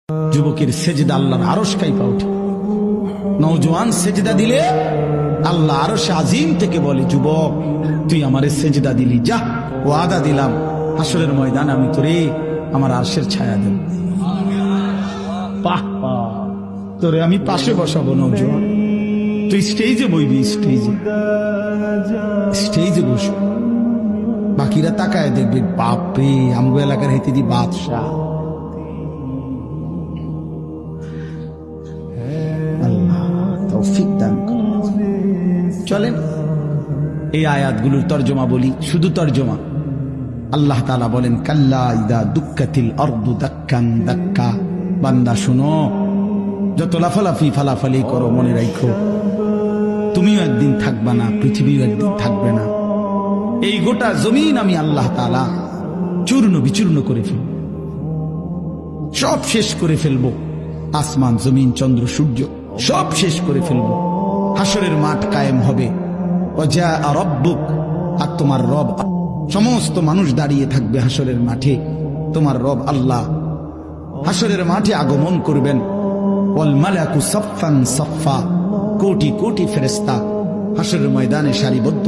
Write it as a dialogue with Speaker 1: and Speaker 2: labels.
Speaker 1: যুবকের সেজদা আল্লাহর আরশ কাঁপা ওঠে। নওজোয়ান সেজদা দিলে আল্লাহ আরশে আজিম থেকে বলে, যুবক তুই আমারে সেজদা দিলি, যা ওয়াদা দিলাম হাসরের ময়দান আমি তোরে আমার আরশের ছায়া দেব। তোরে আমি পাশে বসাবো নওজোয়ান, তুই স্টেজে বইবি, স্টেজে বসবি, বাকিরা তাকায় দেখবে বাপরে আমগো এলাকার হেতে দি বাদশাহ। চলেন এই আয়াতগুলোর তর্জমা বলি, শুধু তর্জমা। আল্লাহ তাআলা বলেন, কাল্লা ইদা দুক্কাতিল আরদু দাক্কান দাক্কা। বান্দা শুনো, যত লাফালাফি ফালাফালি করো মনে রাখো তুমিও একদিন থাকবা না, পৃথিবীও একদিন থাকবে না। এই গোটা জমিন আমি আল্লাহ তাআলা চূর্ণ বিচূর্ণ করে ফেলব, সব শেষ করে ফেলবো। আসমান জমিন চন্দ্র সূর্য সব শেষ করে ফেলবো। হাসরের মাঠ কায়েম হবে। ওয়া রাব্বুক, আর তোমার রব, সমস্ত মানুষ দাঁড়িয়ে থাকবে হাসরের মাঠে। তোমার রব আল্লাহ হাসরের মাঠে আগমন করবেন। ওয়াল মালাকু সাফফান সাফফা, কোটি কোটি ফেরেশতা হাসরের ময়দানে সারিবদ্ধ।